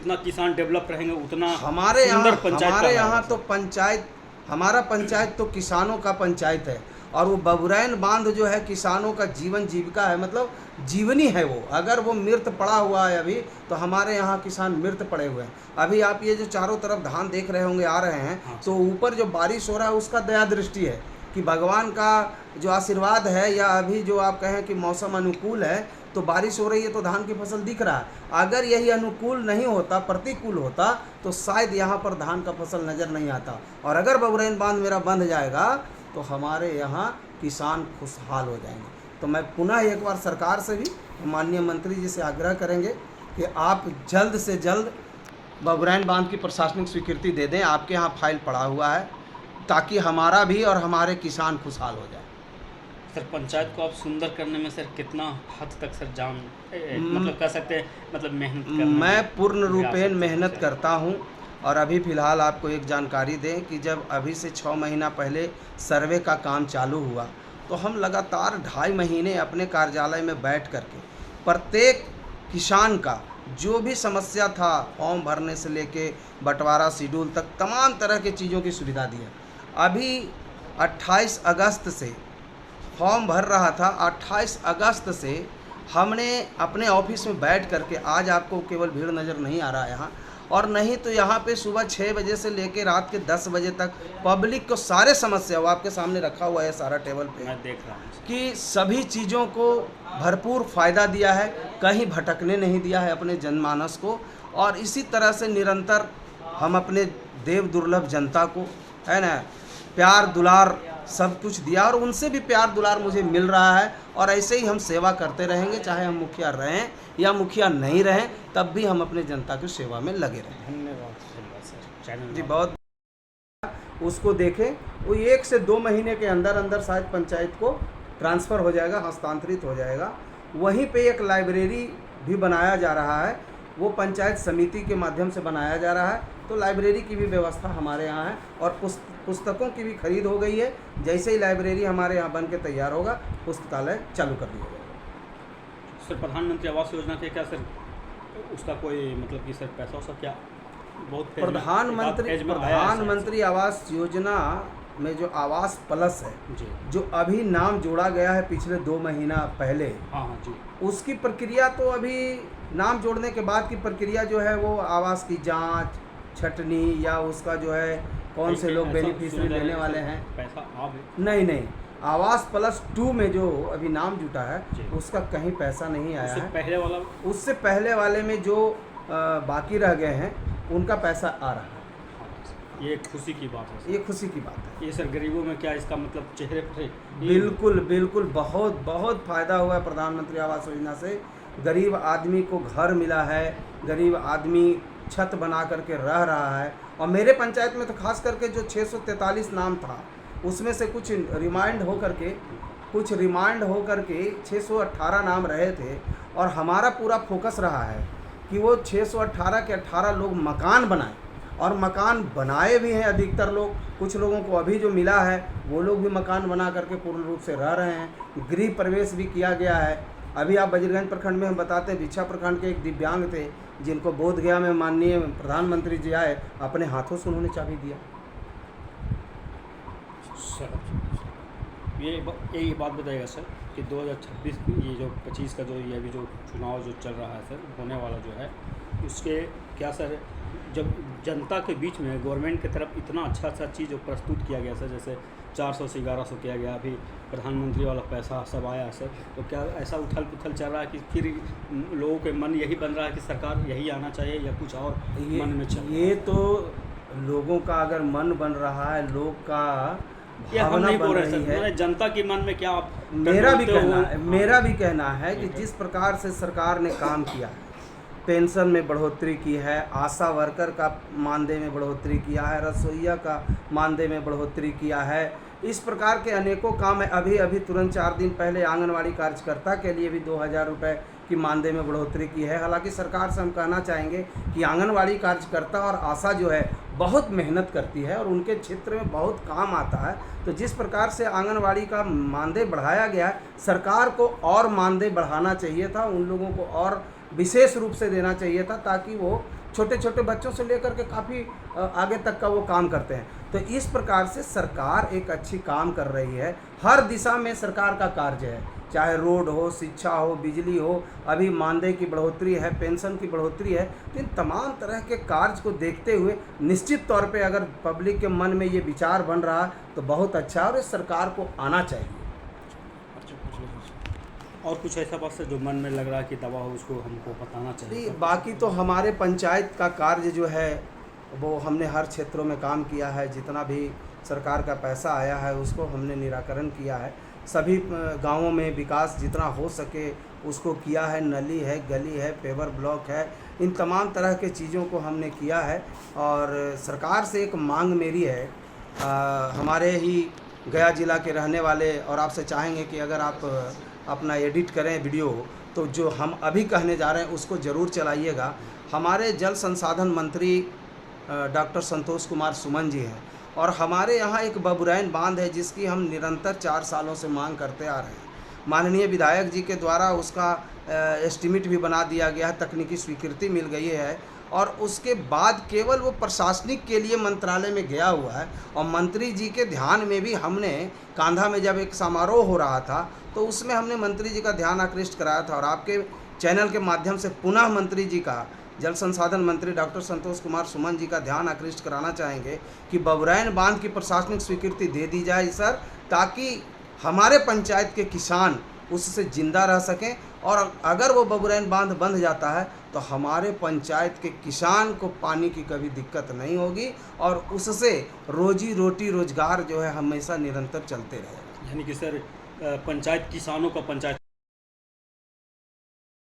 जितना किसान डेवलप रहेंगे उतना हमारे सुंदर पंचायत हमारे का यहाँ रहेगा तो पंचायत, हमारा पंचायत तो किसानों का पंचायत है। और वो बबुरैन बांध जो है किसानों का जीवन जीविका है, मतलब जीवनी है वो। अगर वो मृत पड़ा हुआ है अभी, तो हमारे यहाँ किसान मृत पड़े हुए हैं। अभी आप ये जो चारों तरफ धान देख रहे होंगे आ रहे हैं, हाँ तो ऊपर जो बारिश हो रहा है उसका दया दृष्टि है कि भगवान का जो आशीर्वाद है, या अभी जो आप कहें कि मौसम अनुकूल है तो बारिश हो रही है तो धान की फसल दिख रहा है। अगर यही अनुकूल नहीं होता, प्रतिकूल होता, तो शायद यहाँ पर धान का फसल नज़र नहीं आता। और अगर बबुरैन बांध मेरा बंध जाएगा तो हमारे यहाँ किसान खुशहाल हो जाएंगे। तो मैं पुनः एक बार सरकार से भी, माननीय मंत्री जी से आग्रह करेंगे कि आप जल्द से जल्द बबुरैन बांध की प्रशासनिक स्वीकृति दे दें। आपके यहाँ फाइल पड़ा हुआ है, ताकि हमारा भी और हमारे किसान खुशहाल हो जाए। सर पंचायत को आप सुंदर करने में सर कितना हद तक सर मतलब कह सकते हैं, मतलब मेहनत करना मैं पूर्ण रियासत रूपेण से मेहनत सर। करता हूं। और अभी फ़िलहाल आपको एक जानकारी दें कि जब अभी से 6 महीना पहले सर्वे का काम चालू हुआ, तो हम लगातार 2.5 महीने अपने कार्यालय में बैठ करके प्रत्येक किसान का जो भी समस्या था, फॉर्म भरने से लेके बंटवारा शेड्यूल तक, तमाम तरह की चीज़ों की सुविधा दी है। अभी 28 अगस्त से फॉर्म भर रहा था, 28 अगस्त से हमने अपने ऑफिस में बैठ करके, आज आपको केवल भीड़ नज़र नहीं आ रहा है यहाँ, और नहीं तो यहाँ पे सुबह 6 बजे से लेकर रात के 10 बजे तक पब्लिक को सारे समस्या, वो आपके सामने रखा हुआ है सारा टेबल पे, मैं देख रहा हूँ कि सभी चीज़ों को भरपूर फ़ायदा दिया है, कहीं भटकने नहीं दिया है अपने जनमानस को। और इसी तरह से निरंतर हम अपने देव दुर्लभ जनता को, है ना, प्यार दुलार सब कुछ दिया, और उनसे भी प्यार दुलार मुझे मिल रहा है। और ऐसे ही हम सेवा करते रहेंगे, चाहे हम मुखिया रहें या मुखिया नहीं रहें, तब भी हम अपने जनता की सेवा में लगे रहें। धन्यवाद सर चैनल जी बहुत। उसको देखें, वो 1 से 2 महीने के अंदर अंदर शायद पंचायत को ट्रांसफ़र हो जाएगा, हस्तांतरित हो जाएगा। वहीं पे एक लाइब्रेरी भी बनाया जा रहा है, वो पंचायत समिति के माध्यम से बनाया जा रहा है। तो लाइब्रेरी की भी व्यवस्था हमारे यहाँ है, और पुस्तकों की भी खरीद हो गई है। जैसे ही लाइब्रेरी हमारे यहाँ बन के तैयार होगा, पुस्तकालय चालू कर दिया जाएगा। सर प्रधानमंत्री आवास योजना के क्या सर उसका कोई मतलब कि सर पैसा उसका क्या बहुत फेज में- एक आध फेज में आया है सर। प्रधानमंत्री आवास योजना में जो आवास प्लस है, जी जो अभी नाम जोड़ा गया है पिछले 2 महीना पहले, हाँ हाँ जी उसकी प्रक्रिया तो अभी नाम जोड़ने के बाद की प्रक्रिया जो है वो आवास की जांच, छटनी, या उसका जो है कौन से लोग ऐसा बेनिफिशियरी सुना जा रहा लेने है वाले सर, हैं। पैसा आ भी नहीं, आवास प्लस 2 में जो अभी नाम जुटा है, जी। उसका कहीं पैसा नहीं आया उससे है। पहले वाला उससे पहले वाले में जो बाकी रह गए हैं, उनका पैसा आ रहा है। ये खुशी की बात है सर। ये खुशी की बात है। ये सर गरीबों में क्या इसका मतलब चेहरे पर बिल्कुल बिल्कुल, बहुत बहुत फ़ायदा हुआ है प्रधानमंत्री आवास योजना से। गरीब आदमी को घर मिला है, गरीब आदमी छत बना करके रह रहा है। और मेरे पंचायत में तो खास करके जो 643 नाम था, उसमें से कुछ रिमाइंड हो करके 618 नाम रहे थे। और हमारा पूरा फोकस रहा है कि वो 618 के 18 लोग मकान बनाएं, और मकान बनाए भी हैं अधिकतर लोग। कुछ लोगों को अभी जो मिला है, वो लोग भी मकान बना करके पूर्ण रूप से रह रहे हैं। गृह प्रवेश भी किया गया है। अभी आप बजरगंज प्रखंड में हम बताते हैं, भिक्षा प्रखंड के एक दिव्यांग थे, जिनको बोध गया में माननीय प्रधानमंत्री जी आए, अपने हाथों से उन्होंने चाबी दिया। सर ये बात बताइएगा सर कि 2026 ये जो 25 का जो ये अभी जो चुनाव जो चल रहा है सर, होने वाला जो है, उसके क्या सर, जब जनता के बीच में गवर्नमेंट की तरफ इतना अच्छा चीज़ जो प्रस्तुत किया गया सर, जैसे 400 से 1100 किया गया, अभी प्रधानमंत्री वाला पैसा सब आया सर, तो क्या ऐसा उथल पुथल चल रहा है कि फिर लोगों के मन यही बन रहा है कि सरकार यही आना चाहिए, या कुछ और मन में चल ये तो लोगों का अगर मन बन रहा है, लोग का या हम भावना नहीं बन बोल रहे रही सर, है। मैंने जनता के मन में क्या आप मेरा भी करते कहना है कि जिस प्रकार से सरकार ने काम किया है, पेंशन में बढ़ोतरी की है, आशा वर्कर का मानदेय में बढ़ोतरी किया है, रसोइया का मानदेय में बढ़ोतरी किया है, इस प्रकार के अनेकों काम है। अभी तुरंत 4 दिन पहले आंगनवाड़ी कार्यकर्ता के लिए भी 2000 रुपये की मानदेय में बढ़ोतरी की है। हालांकि सरकार से हम कहना चाहेंगे कि आंगनवाड़ी कार्यकर्ता और आशा जो है बहुत मेहनत करती है, और उनके क्षेत्र में बहुत काम आता है। तो जिस प्रकार से आंगनवाड़ी का मानदेय बढ़ाया गया है, सरकार को और मानदेय बढ़ाना चाहिए था, उन लोगों को और विशेष रूप से देना चाहिए था, ताकि वो छोटे छोटे बच्चों से लेकर के काफ़ी आगे तक का वो काम करते हैं। तो इस प्रकार से सरकार एक अच्छी काम कर रही है, हर दिशा में सरकार का कार्य है, चाहे रोड हो, शिक्षा हो, बिजली हो, अभी मानदेय की बढ़ोतरी है, पेंशन की बढ़ोतरी है। तो इन तमाम तरह के कार्य को देखते हुए निश्चित तौर पे अगर पब्लिक के मन में ये विचार बन रहा तो बहुत अच्छा है और इस सरकार को आना चाहिए। और कुछ ऐसा बात से जो मन में लग रहा है कि दवा हो उसको हमको बताना चाहिए? बाकी तो हमारे पंचायत का कार्य जो है वो हमने हर क्षेत्रों में काम किया है, जितना भी सरकार का पैसा आया है उसको हमने निराकरण किया है, सभी गांवों में विकास जितना हो सके उसको किया है, नली है, गली है, पेवर ब्लॉक है, इन तमाम तरह के चीज़ों को हमने किया है। और सरकार से एक मांग मेरी है, हमारे ही गया ज़िला के रहने वाले, और आपसे चाहेंगे कि अगर आप अपना एडिट करें वीडियो तो जो हम अभी कहने जा रहे हैं उसको ज़रूर चलाइएगा। हमारे जल संसाधन मंत्री डॉक्टर संतोष कुमार सुमन जी हैं और हमारे यहाँ एक बबुरैन बांध है जिसकी हम निरंतर 4 सालों से मांग करते आ रहे हैं। माननीय विधायक जी के द्वारा उसका एस्टीमेट भी बना दिया गया है, तकनीकी स्वीकृति मिल गई है और उसके बाद केवल वो प्रशासनिक के लिए मंत्रालय में गया हुआ है। और मंत्री जी के ध्यान में भी हमने कांधा में जब एक समारोह हो रहा था तो उसमें हमने मंत्री जी का ध्यान आकृष्ट कराया था। और आपके चैनल के माध्यम से पुनः मंत्री जी का, जल संसाधन मंत्री डॉक्टर संतोष कुमार सुमन जी का ध्यान आकृष्ट कराना चाहेंगे कि बबुरैन बांध की प्रशासनिक स्वीकृति दे दी जाए सर, ताकि हमारे पंचायत के किसान उससे जिंदा रह सकें। और अगर वो बबुरैन बांध बंध जाता है तो हमारे पंचायत के किसान को पानी की कभी दिक्कत नहीं होगी और उससे रोजी रोटी रोजगार जो है हमेशा निरंतर चलते रहेगा। यानी कि सर पंचायत किसानों का पंचायत